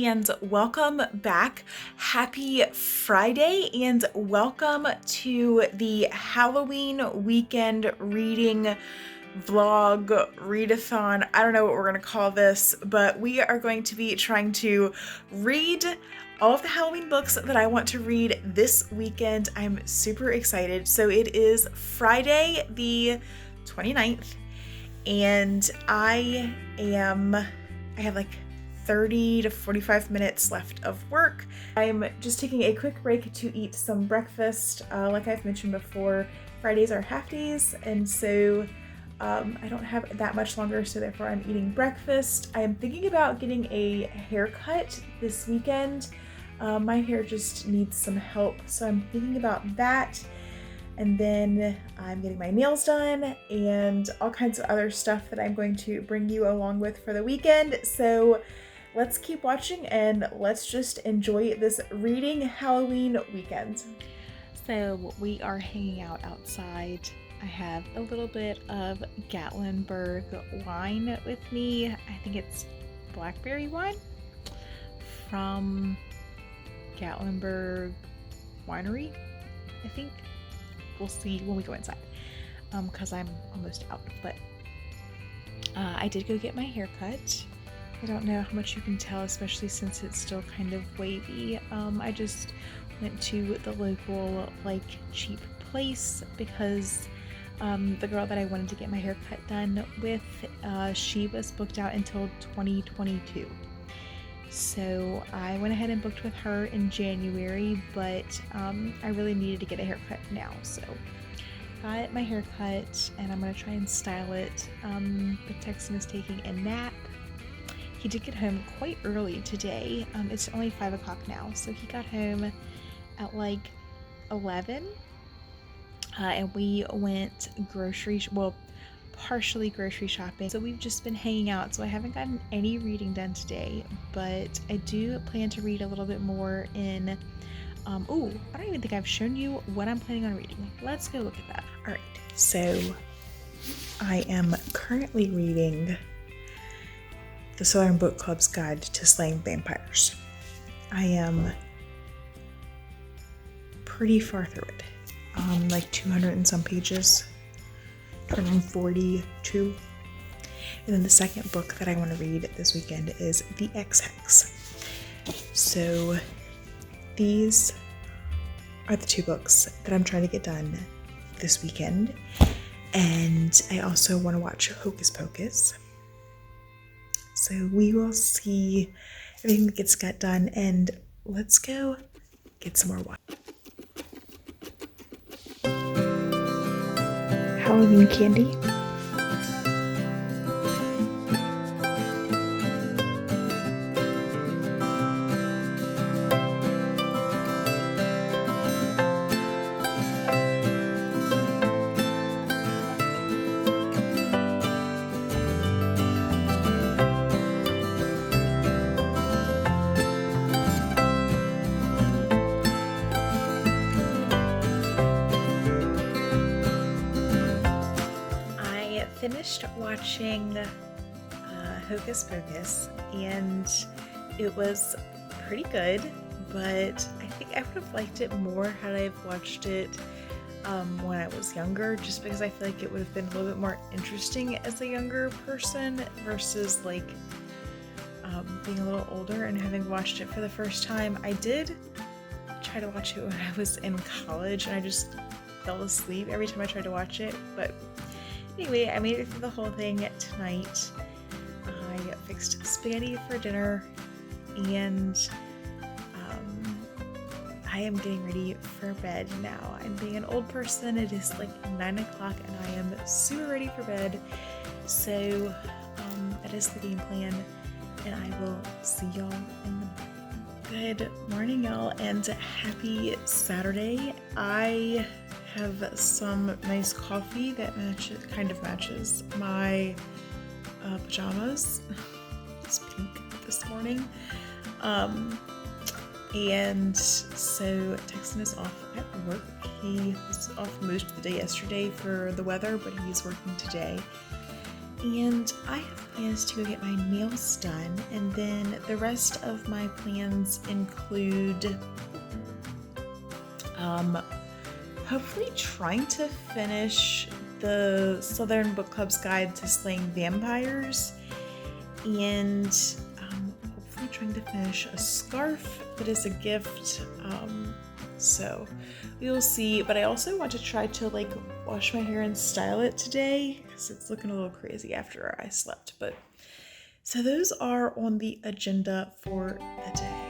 and welcome back. Happy Friday and welcome to the Halloween weekend reading vlog, readathon. I don't know what we're going to call this, but we are going to be trying to read all of the Halloween books that I want to read this weekend. I'm super excited. So it is Friday the 29th and I have like 30 to 45 minutes left of work. I'm just taking a quick break to eat some breakfast. Like I've mentioned before, Fridays are half days, and so I don't have that much longer, so therefore I'm eating breakfast. I am thinking about getting a haircut this weekend. My hair just needs some help, so I'm thinking about that. And then I'm getting my nails done and all kinds of other stuff that I'm going to bring you along with for the weekend. So let's keep watching and let's just enjoy this reading Halloween weekend. So we are hanging out outside. I have a little bit of Gatlinburg wine with me. I think it's blackberry wine from Gatlinburg Winery, I think. We'll see when we go inside, because I'm almost out, but I did go get my hair cut. I don't know how much you can tell, especially since it's still kind of wavy. I just went to the local, like, cheap place because the girl that I wanted to get my hair cut done with, she was booked out until 2022. So I went ahead and booked with her in January, but I really needed to get a haircut now. So got my haircut and I'm going to try and style it. But Texan is taking a nap. He did get home quite early today. It's only 5 o'clock now. So he got home at like 11 and we went partially grocery shopping. So we've just been hanging out, so I haven't gotten any reading done today, but I do plan to read a little bit more in I don't even think I've shown you what I'm planning on reading. Let's go look at that. All right, so I am currently reading the Southern Book Club's Guide to Slaying Vampires. I am pretty far through it, like 200 and some pages. Around 42. And then the second book that I want to read this weekend is The Ex-Hex. So these are the two books that I'm trying to get done this weekend. And I also want to watch Hocus Pocus. So we will see everything that gets got done, and let's go get some more wine. Halloween candy. Finished watching Hocus Pocus, and it was pretty good, but I think I would have liked it more had I watched it when I was younger, just because I feel like it would have been a little bit more interesting as a younger person versus like being a little older and having watched it for the first time. I did try to watch it when I was in college and I just fell asleep every time I tried to watch it, but anyway, I made it through the whole thing tonight. I fixed spaghetti for dinner, and I am getting ready for bed now. I'm being an old person. It is like 9 o'clock, and I am super ready for bed. So that is the game plan, and I will see y'all in the morning. Good morning, y'all, and happy Saturday. I have some nice coffee that kind of matches my pajamas. It's pink this morning. And so Texan is off at work. He was off most of the day yesterday for the weather, but he's working today. And I have plans to go get my nails done, and then the rest of my plans include hopefully trying to finish the Southern Book Club's Guide to Slaying Vampires, and hopefully trying to finish a scarf that is a gift. So we will see, but I also want to try to like wash my hair and style it today because it's looking a little crazy after I slept. But so those are on the agenda for the day.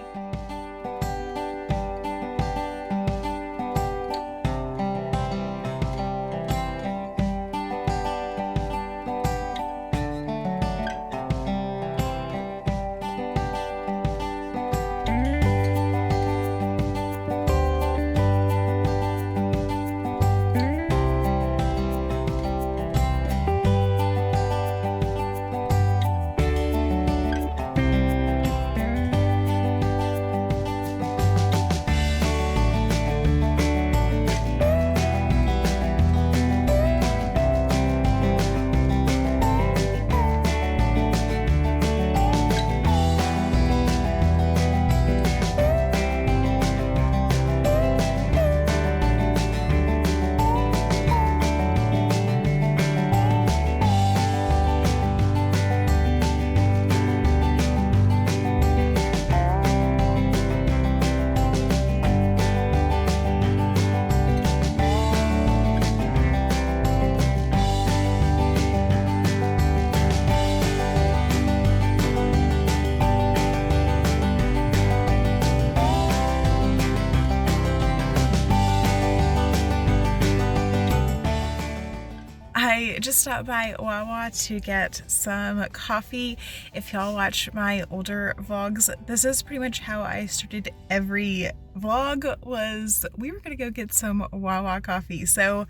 I just stopped by Wawa to get some coffee. If y'all watch my older vlogs, this is pretty much how I started every vlog, was we were gonna go get some Wawa coffee. So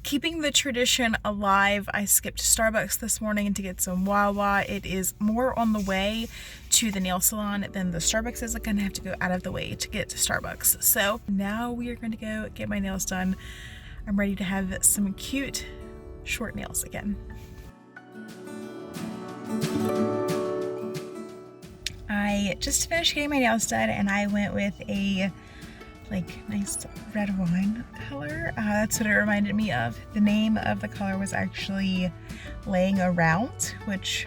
keeping the tradition alive, I skipped Starbucks this morning to get some Wawa. It is more on the way to the nail salon than the Starbucks is. I'm gonna have to go out of the way to get to Starbucks. So now we are going to go get my nails done. I'm ready to have some cute short nails again. I just finished getting my nails done and I went with a nice red wine color. That's what it reminded me of. The name of the color was actually Laying Around, which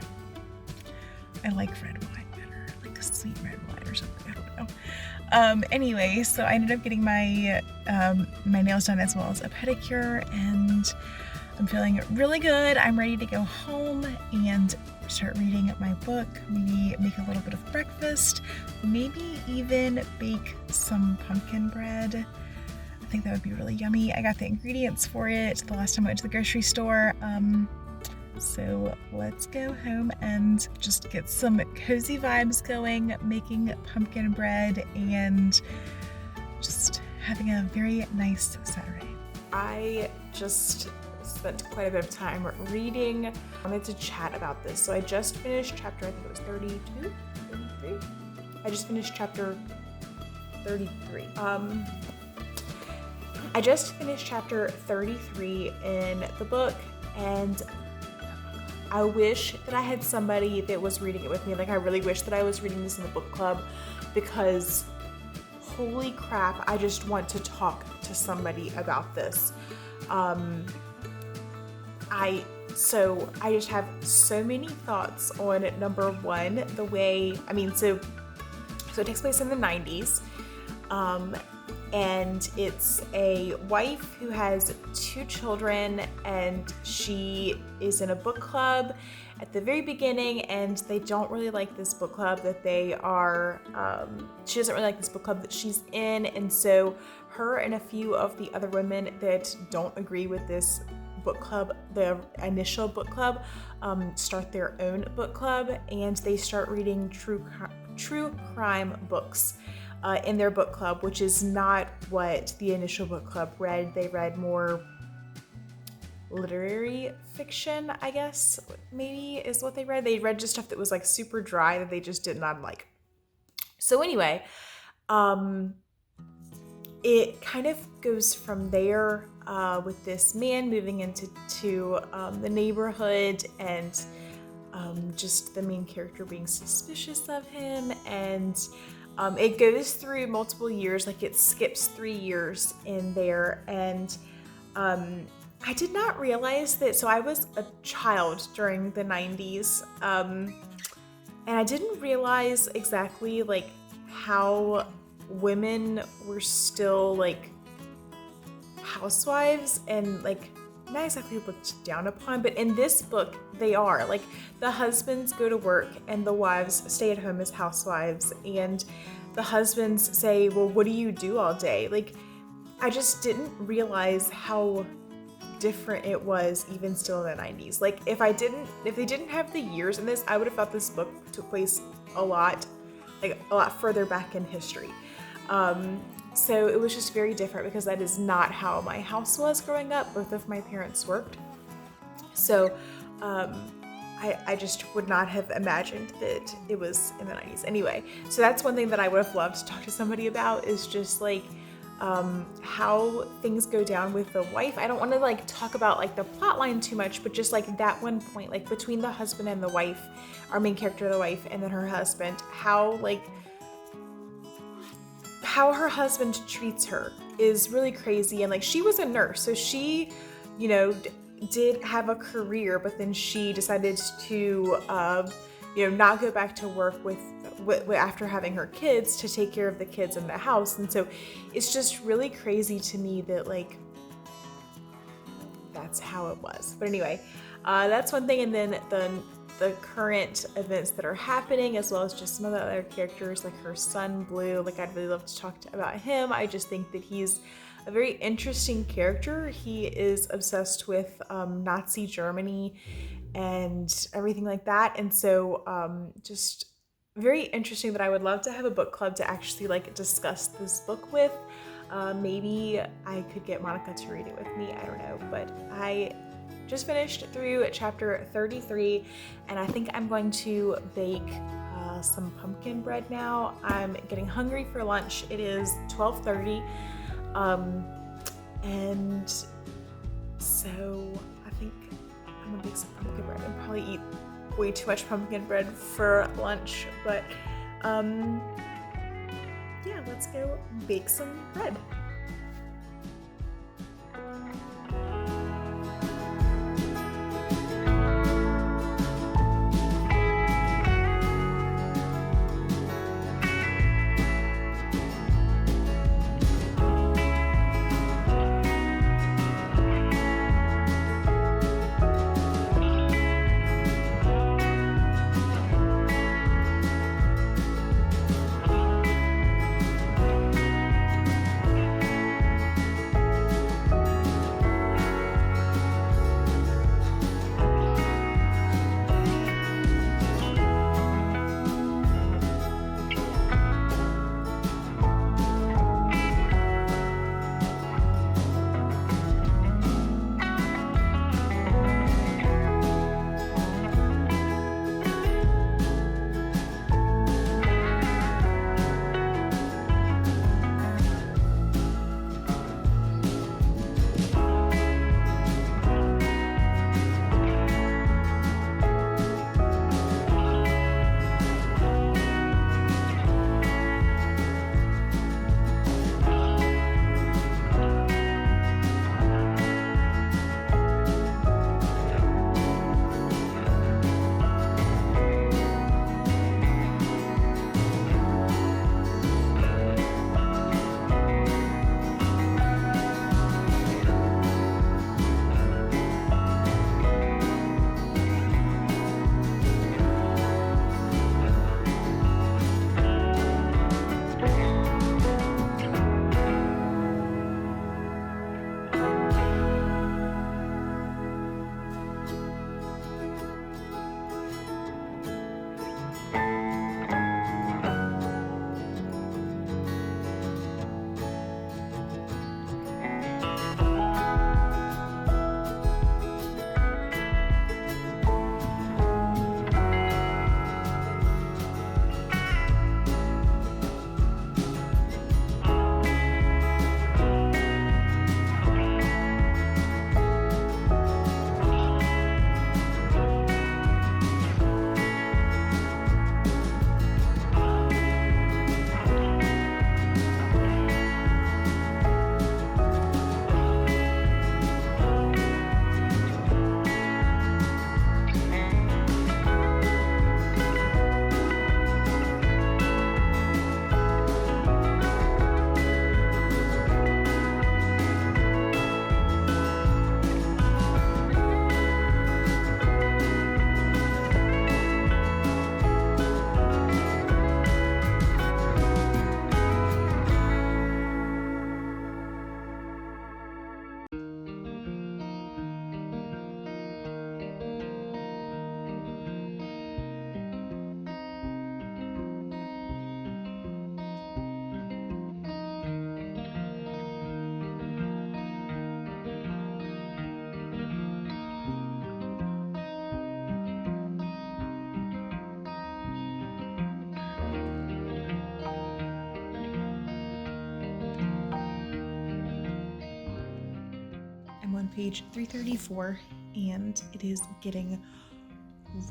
I like red wine better, like sweet red wine or something, I don't know. Anyway, so I ended up getting my my nails done as well as a pedicure, and I'm feeling really good. I'm ready to go home and start reading my book, maybe make a little bit of breakfast, maybe even bake some pumpkin bread. I think that would be really yummy. I got the ingredients for it the last time I went to the grocery store. So let's go home and just get some cozy vibes going, making pumpkin bread and just having a very nice Saturday. I just spent quite a bit of time reading. I wanted to chat about this. So I just finished chapter, I think it was 32, 33? I just finished chapter 33. I just finished chapter 33 in the book, and I wish that I had somebody that was reading it with me. Like, I really wish that I was reading this in the book club, because holy crap, I just want to talk to somebody about this. I just have so many thoughts on number one, the way, so it takes place in the 90s, and it's a wife who has 2 children, and she is in a book club at the very beginning, and they don't really like this book club that they are, she doesn't really like this book club that she's in, and so her and a few of the other women that don't agree with this book club, the initial book club, start their own book club, and they start reading true crime books in their book club, which is not what the initial book club read. They read more literary fiction, I guess, maybe is what they read. They read just stuff that was like super dry that they just did not like. So anyway, it kind of goes from there with this man moving into the neighborhood, and just the main character being suspicious of him, and it goes through multiple years, like it skips 3 years in there, and I did not realize that. So I was a child during the 90s, and I didn't realize exactly like how women were still like housewives and like not exactly looked down upon, but in this book they are. Like the husbands go to work and the wives stay at home as housewives, and the husbands say, well, what do you do all day? Like I just didn't realize how different it was even still in the 90s. Like if they didn't have the years in this, I would have thought this book took place a lot further back in history. So it was just very different because that is not how my house was growing up. Both of my parents worked. So I just would not have imagined that it was in the 90s. Anyway, so that's one thing that I would have loved to talk to somebody about, is just like how things go down with the wife. I don't want to like talk about like the plot line too much, but just like that one point, like between the husband and the wife, our main character, the wife, and then her husband, how her husband treats her is really crazy. And like she was a nurse, so she, you know, did have a career, but then she decided to not go back to work with after having her kids, to take care of the kids in the house. And so it's just really crazy to me that like that's how it was. But anyway, that's one thing. And then the current events that are happening, as well as just some of the other characters, like her son Blue. Like I'd really love to talk about him. I just think that he's a very interesting character. He is obsessed with Nazi Germany and everything like that. And so just very interesting that I would love to have a book club to actually like discuss this book with. Maybe I could get Monica to read it with me. I don't know, but I just finished through chapter 33, and I think I'm going to bake some pumpkin bread now. I'm getting hungry for lunch. It is 12:30, and so I think I'm gonna bake some pumpkin bread and probably eat way too much pumpkin bread for lunch, but yeah, let's go bake some bread. on page 334, and it is getting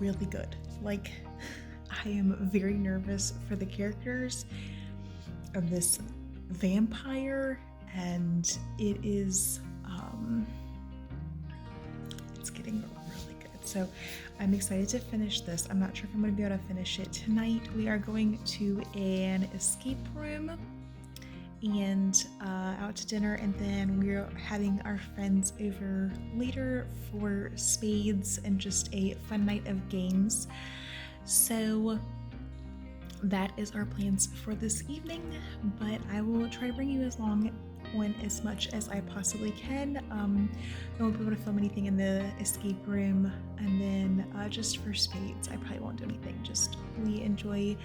really good. Like, I am very nervous for the characters of this vampire, and it is it's getting really good. So I'm excited to finish this. I'm not sure if I'm going to be able to finish it tonight. We are going to an escape room and out to dinner, and then we're having our friends over later for spades and just a fun night of games. So that is our plans for this evening, but I will try to bring you along on as much as I possibly can. I won't be able to film anything in the escape room, and then just for spades I probably won't do anything. Just we enjoy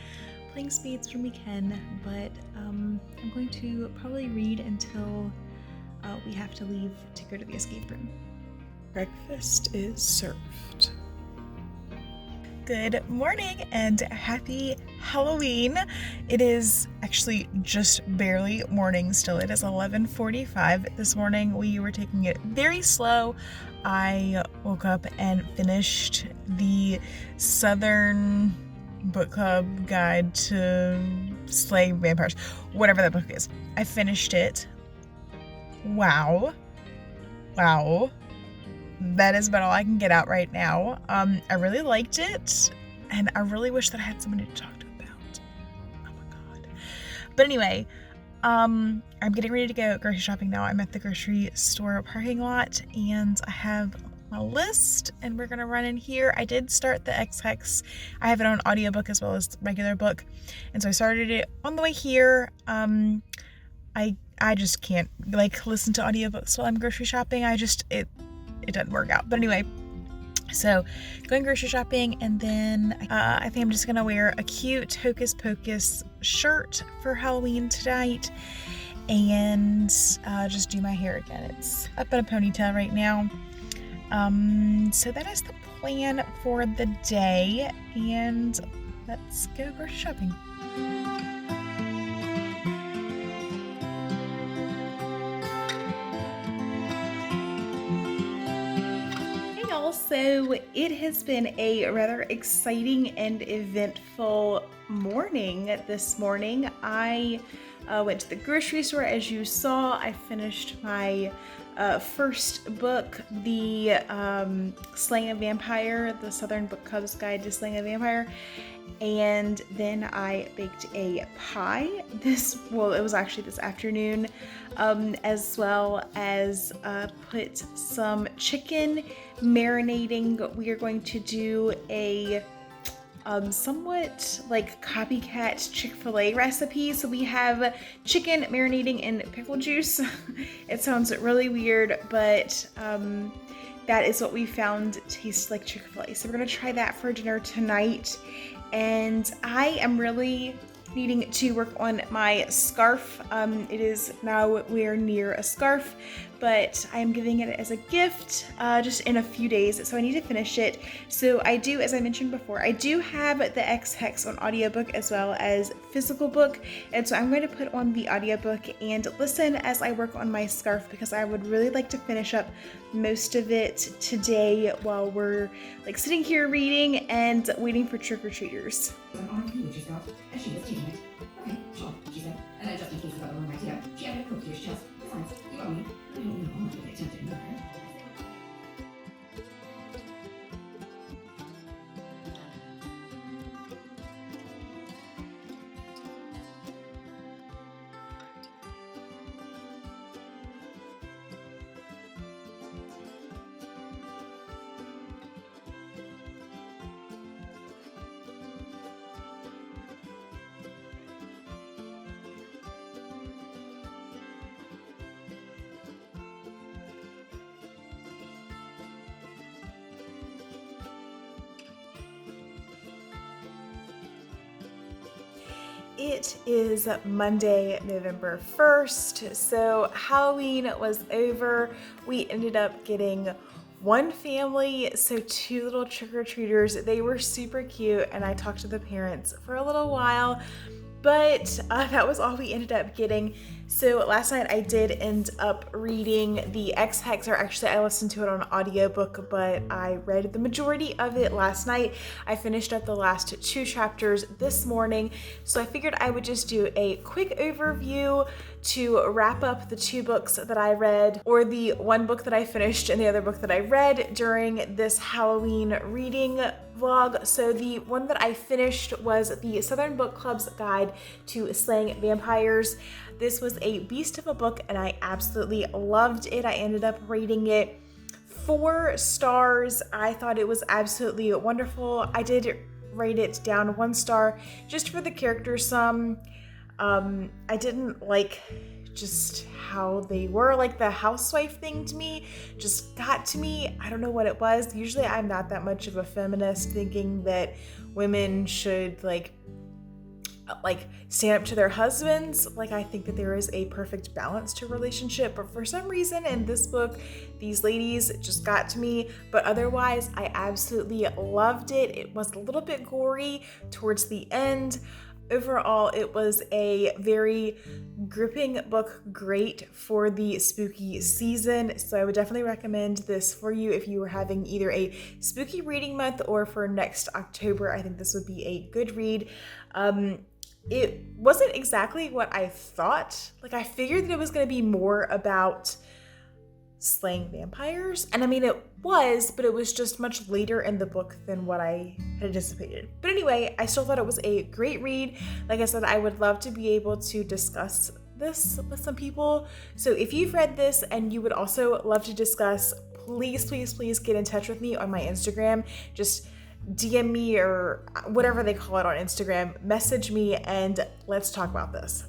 playing spades when we can, but I'm going to probably read until we have to leave to go to the escape room. Breakfast is served. Good morning and happy Halloween. It is actually just barely morning still. It is 11:45 this morning. We were taking it very slow. I woke up and finished the Southern Book Club Guide to Slay Vampires, whatever that book is. I finished it. Wow. That is about all I can get out right now. I really liked it, and I really wish that I had somebody to talk to about. Oh my god. But anyway, I'm getting ready to go grocery shopping now. I'm at the grocery store parking lot, and I have my list, and we're gonna run in here. I did start the X-Hex. I have it on audiobook as well as the regular book, and so I started it on the way here. I just can't like listen to audiobooks while I'm grocery shopping. It doesn't work out. But anyway, so going grocery shopping, and then I think I'm just gonna wear a cute Hocus Pocus shirt for Halloween tonight, and just do my hair again. It's up in a ponytail right now. So that is the plan for the day, and let's go grocery shopping. So it has been a rather exciting and eventful morning this morning. I went to the grocery store, as you saw. I finished my first book, the Slaying a Vampire, the Southern Book Club's Guide to Slaying a Vampire. And then I baked a pie it was actually this afternoon, as well as put some chicken marinating. We are going to do a somewhat like copycat Chick-fil-A recipe. So we have chicken marinating in pickle juice. It sounds really weird, but that is what we found tastes like Chick-fil-A. So we're gonna try that for dinner tonight. And I am really needing to work on my scarf. It is now we're near a scarf, but I am giving it as a gift just in a few days, so I need to finish it. So I do, as I mentioned before, I do have the X-Hex on audiobook as well as physical book, and so I'm going to put on the audiobook and listen as I work on my scarf, because I would really like to finish up most of it today while we're like sitting here reading and waiting for trick-or-treaters. Okay, sure, she said. And then just in case you got the wrong idea, she added a coat to your chest. Besides, you got me. I don't know how much of it tempted me. It is Monday, November 1st, so Halloween was over. We ended up getting one family, so 2 little trick-or-treaters. They were super cute, and I talked to the parents for a little while, but that was all we ended up getting. So last night I did end up reading the X-Hex, or actually I listened to it on audiobook, but I read the majority of it last night. I finished up the last 2 chapters this morning, so I figured I would just do a quick overview to wrap up the 2 books that I read, or the 1 book that I finished and the other book that I read during this Halloween reading vlog. So the one that I finished was the Southern Book Club's Guide to Slaying Vampires. This was a beast of a book and I absolutely loved it. I ended up rating it 4 stars. I thought it was absolutely wonderful. I did rate it down 1 star just for the character sum. I didn't like just how they were, like the housewife thing to me just got to me. I don't know what it was. Usually I'm not that much of a feminist, thinking that women should like stand up to their husbands. Like, I think that there is a perfect balance to a relationship, but for some reason in this book, these ladies just got to me. But otherwise, I absolutely loved it. It was a little bit gory towards the end. Overall, it was a very gripping book, great for the spooky season. So I would definitely recommend this for you if you were having either a spooky reading month or for next October. I think this would be a good read. It wasn't exactly what I thought. Like, I figured that it was going to be more about slaying vampires, and I mean it was, but it was just much later in the book than what I had anticipated. But anyway, I still thought it was a great read. Like I said, I would love to be able to discuss this with some people. So if you've read this and you would also love to discuss, please get in touch with me on my Instagram. Just DM me, or whatever they call it on Instagram, message me and let's talk about this.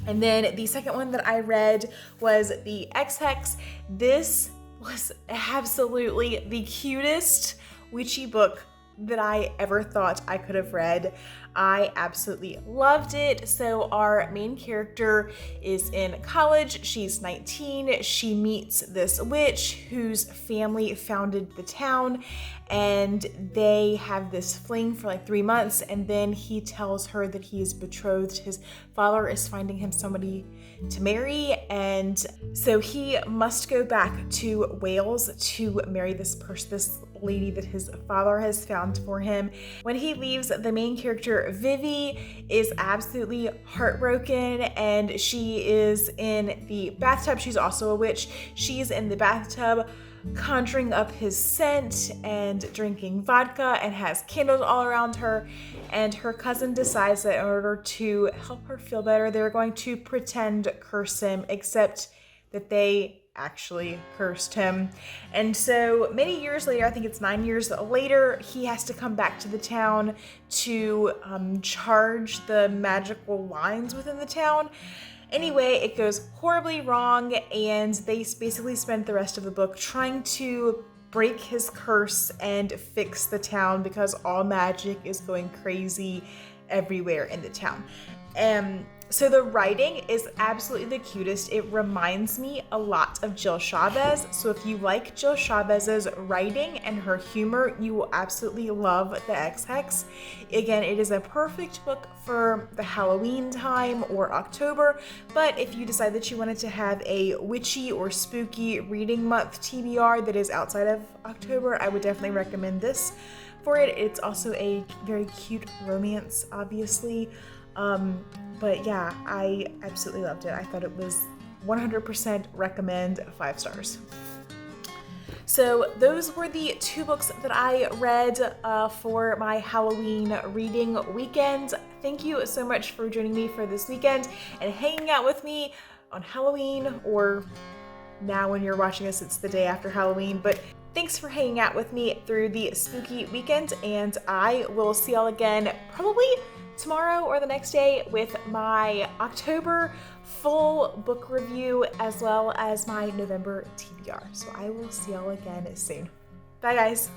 And then the second one that I read was the X-Hex. This was absolutely the cutest witchy book that I ever thought I could have read. I absolutely loved it. So our main character is in college. She's 19. She meets this witch whose family founded the town, and they have this fling for like 3 months, and then he tells her that he is betrothed. His father is finding him somebody to marry, and so he must go back to Wales to marry this lady that his father has found for him. When he leaves, the main character Vivi is absolutely heartbroken, and she is in the bathtub. She's also a witch. She's in the bathtub conjuring up his scent and drinking vodka, and has candles all around her. And her cousin decides that in order to help her feel better, they're going to pretend curse him, except that they actually cursed him. And so many years later, I think it's 9 years later, he has to come back to the town to charge the magical lines within the town. Anyway, it goes horribly wrong, and they basically spend the rest of the book trying to break his curse and fix the town, because all magic is going crazy everywhere in the town. So the writing is absolutely the cutest. It reminds me a lot of Jill Chavez. So if you like Jill Chavez's writing and her humor, you will absolutely love the X-Hex. Again, it is a perfect book for the Halloween time or October, but if you decide that you wanted to have a witchy or spooky reading month TBR that is outside of October, I would definitely recommend this for it. It's also a very cute romance, obviously. But yeah, I absolutely loved it. I thought it was 100% recommend, 5 stars. So those were the 2 books that I read for my Halloween reading weekend. Thank you so much for joining me for this weekend and hanging out with me on Halloween, or now when you're watching this, it's the day after Halloween. But thanks for hanging out with me through the spooky weekend, and I will see y'all again probably tomorrow or the next day with my October full book review, as well as my November TBR. So I will see y'all again soon. Bye guys.